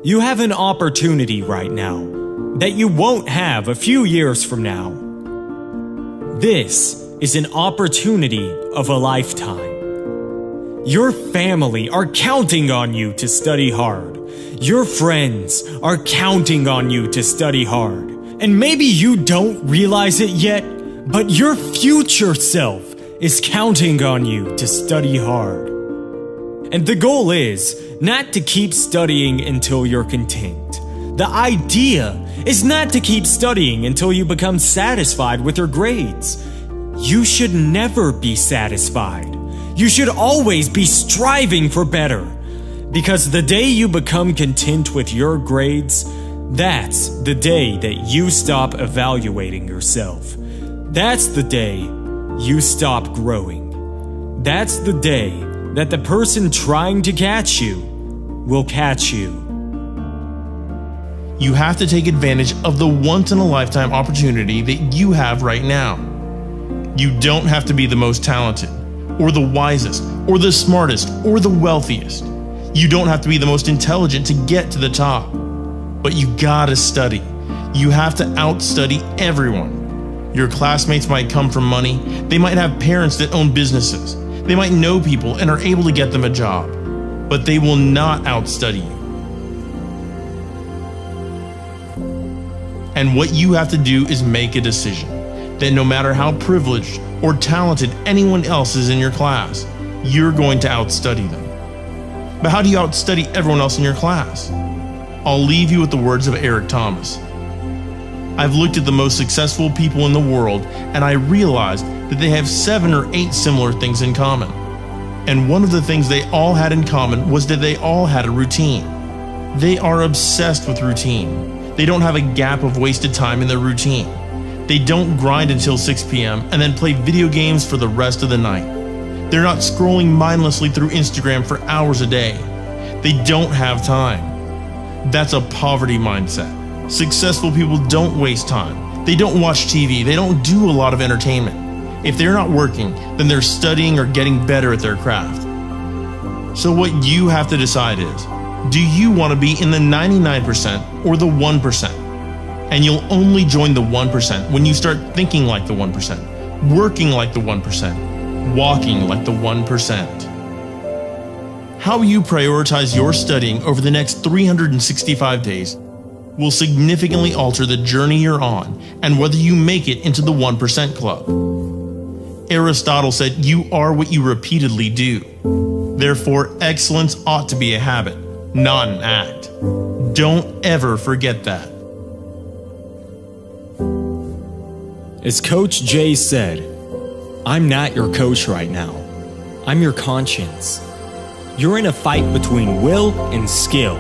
You have an opportunity right now that you won't have a few years from now. This is an opportunity of a lifetime. Your family are counting on you to study hard. Your friends are counting on you to study hard. And maybe you don't realize it yet, but your future self is counting on you to study hard. And the goal is not to keep studying until you're content. The idea is not to keep studying until you become satisfied with your grades. You should never be satisfied. You should always be striving for better. Because the day you become content with your grades, that's the day that you stop evaluating yourself. That's the day you stop growing. That's the day that the person trying to catch you will catch you. You have to take advantage of the once-in-a-lifetime opportunity that you have right now. You don't have to be the most talented, or the wisest, or the smartest, or the wealthiest. You don't have to be the most intelligent to get to the top. But you gotta study. You have to outstudy everyone. Your classmates might come from money. They might have parents that own businesses. They might know people and are able to get them a job, but they will not outstudy you. And what you have to do is make a decision that no matter how privileged or talented anyone else is in your class, you're going to outstudy them. But how do you outstudy everyone else in your class? I'll leave you with the words of Eric Thomas. I've looked at the most successful people in the world and I realized that they have 7 or 8 similar things in common. And one of the things they all had in common was that they all had a routine. They are obsessed with routine. They don't have a gap of wasted time in their routine. They don't grind until 6 p.m. and then play video games for the rest of the night. They're not scrolling mindlessly through Instagram for hours a day. They don't have time. That's a poverty mindset. Successful people don't waste time. They don't watch TV. They don't do a lot of entertainment. If they're not working, then they're studying or getting better at their craft. So what you have to decide is, do you want to be in the 99% or the 1%? And you'll only join the 1% when you start thinking like the 1%, working like the 1%, walking like the 1%. How you prioritize your studying over the next 365 days will significantly alter the journey you're on and whether you make it into the 1% club. Aristotle said, "You are what you repeatedly do." Therefore, excellence ought to be a habit, not an act. Don't ever forget that. As Coach Jay said, I'm not your coach right now. I'm your conscience. You're in a fight between will and skill.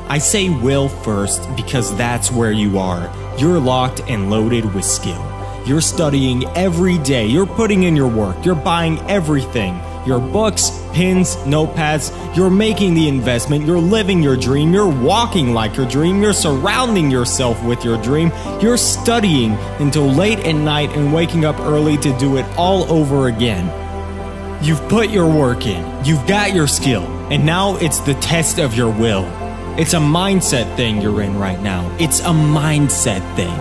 I say will first because that's where you are. You're locked and loaded with skill. You're studying every day. You're putting in your work. You're buying everything. Your books, pens, notepads. You're making the investment. You're living your dream. You're walking like your dream. You're surrounding yourself with your dream. You're studying until late at night and waking up early to do it all over again. You've put your work in. You've got your skill. And now it's the test of your will. It's a mindset thing you're in right now. It's a mindset thing.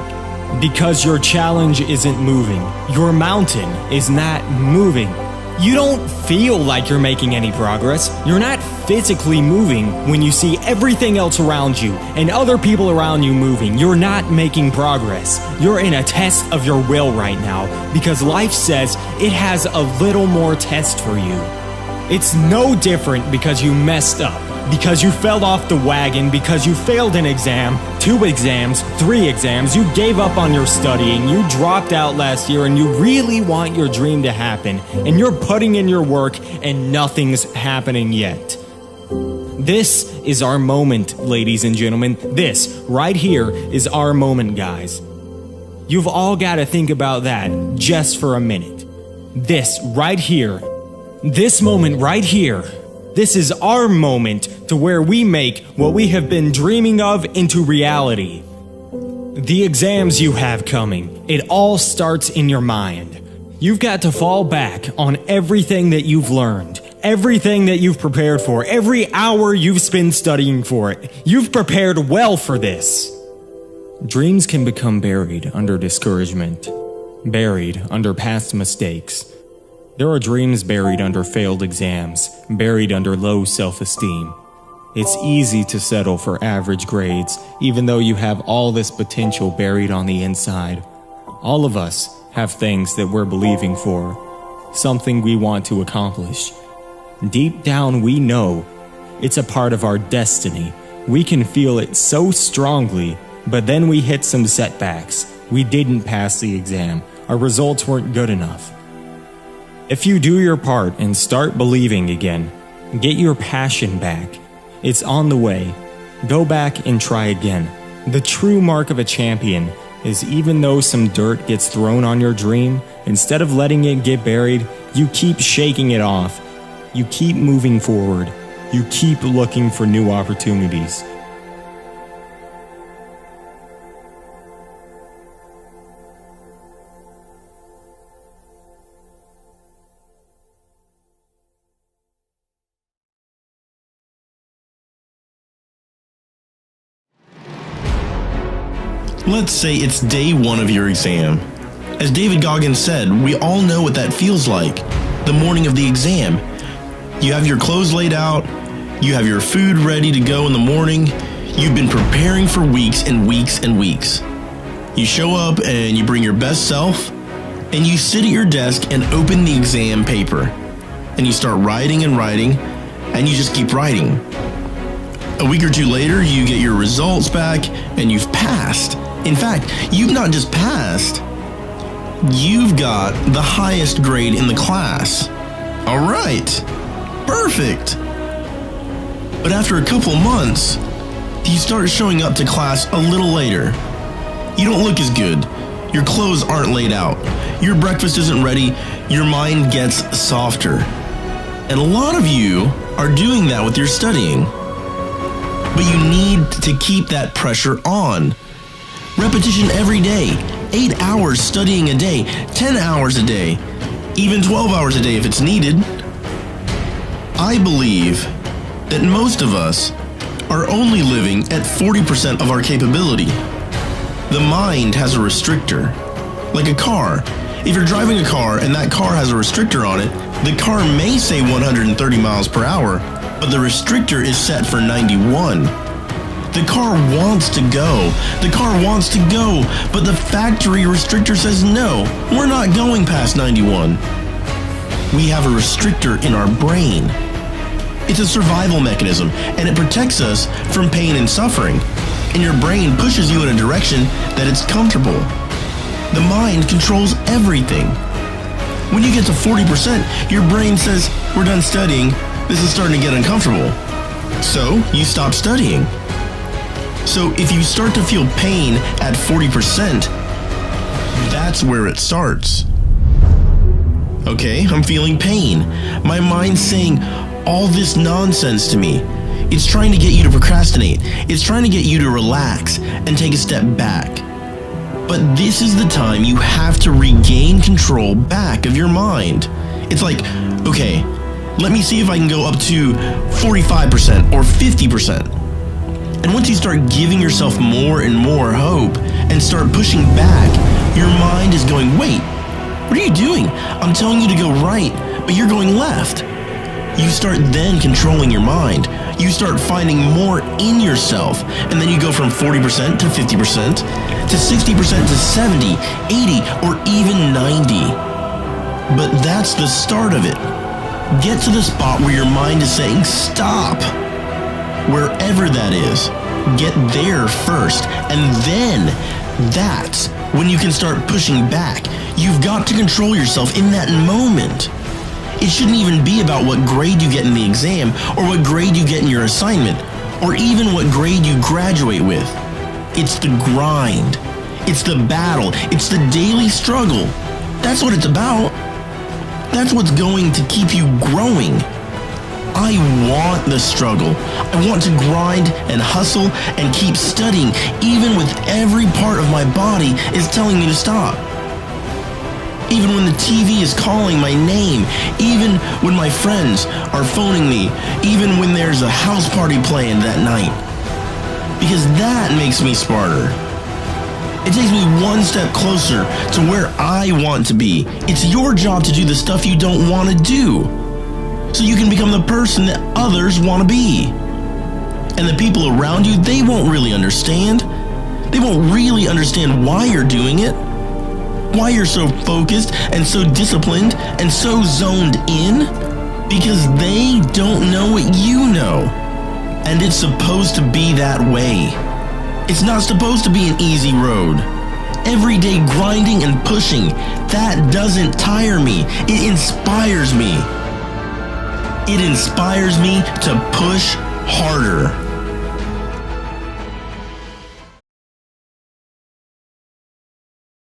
Because your challenge isn't moving. Your mountain is not moving. You don't feel like you're making any progress. You're not physically moving when you see everything else around you and other people around you moving. You're not making progress. You're in a test of your will right now because life says it has a little more test for you. It's no different because you messed up, because you fell off the wagon, because you failed an exam, 2 exams, 3 exams, you gave up on your studying, you dropped out last year, and you really want your dream to happen, and you're putting in your work, and nothing's happening yet. This is our moment, ladies and gentlemen. This right here is our moment, guys. You've all got to think about that just for a minute. This right here, this moment right here, this is our moment to where we make what we have been dreaming of into reality. The exams you have coming, it all starts in your mind. You've got to fall back on everything that you've learned, Everything that you've prepared for, every hour you've spent studying for it, you've prepared well for this. Dreams can become buried under discouragement, buried under past mistakes. There are dreams buried under failed exams, buried under low self-esteem. It's easy to settle for average grades, even though you have all this potential buried on the inside. All of us have things that we're believing for, something we want to accomplish. Deep down, we know it's a part of our destiny. We can feel it so strongly, but then we hit some setbacks. We didn't pass the exam. Our results weren't good enough. If you do your part and start believing again, get your passion back. It's on the way. Go back and try again. The true mark of a champion is even though some dirt gets thrown on your dream, instead of letting it get buried, you keep shaking it off. You keep moving forward. You keep looking for new opportunities. Let's say it's day one of your exam. As David Goggins said, we all know what that feels like. The morning of the exam. You have your clothes laid out, you have your food ready to go in the morning, you've been preparing for weeks and weeks and weeks. You show up and you bring your best self, and you sit at your desk and open the exam paper. And you start writing and writing, and you just keep writing. A week or two later, you get your results back, and you've passed. In fact, you've not just passed, you've got the highest grade in the class. All right, perfect. But after a couple months, you start showing up to class a little later. You don't look as good. Your clothes aren't laid out. Your breakfast isn't ready. Your mind gets softer. And a lot of you are doing that with your studying. But you need to keep that pressure on. Repetition every day, 8 hours studying a day, 10 hours a day, even 12 hours a day if it's needed. I believe that most of us are only living at 40% of our capability. The mind has a restrictor, like a car. If you're driving a car and that car has a restrictor on it, the car may say 130 miles per hour, but the restrictor is set for 91. The car wants to go. The car wants to go, but the factory restrictor says no, we're not going past 91. We have a restrictor in our brain. It's a survival mechanism, and it protects us from pain and suffering. And your brain pushes you in a direction that it's comfortable. The mind controls everything. When you get to 40%, your brain says, we're done studying, this is starting to get uncomfortable. So you stop studying. So if you start to feel pain at 40%, that's where it starts. Okay, I'm feeling pain. My mind's saying all this nonsense to me. It's trying to get you to procrastinate. It's trying to get you to relax and take a step back. But this is the time you have to regain control back of your mind. It's like, okay, let me see if I can go up to 45% or 50%. And once you start giving yourself more and more hope and start pushing back, your mind is going, wait, what are you doing? I'm telling you to go right, but you're going left. You start then controlling your mind. You start finding more in yourself, and then you go from 40% to 50% to 60% to 70, 80, or even 90. But that's the start of it. Get to the spot where your mind is saying, stop. Wherever that is, get there first, and then that's when you can start pushing back. You've got to control yourself in that moment. It shouldn't even be about what grade you get in the exam, or what grade you get in your assignment, or even what grade you graduate with. It's the grind. It's the battle. It's the daily struggle. That's what it's about. That's what's going to keep you growing. I want the struggle. I want to grind and hustle and keep studying, even with every part of my body is telling me to stop. even when the TV is calling my name, even when my friends are phoning me, even when there's a house party playing that night. Because that makes me smarter. It takes me one step closer to where I want to be. It's your job to do the stuff you don't want to do, so you can become the person that others want to be. And the people around you, they won't really understand. They won't really understand why you're doing it, why you're so focused and so disciplined and so zoned in, because they don't know what you know. And it's supposed to be that way. It's not supposed to be an easy road. Every day grinding and pushing, that doesn't tire me. It inspires me. It inspires me to push harder.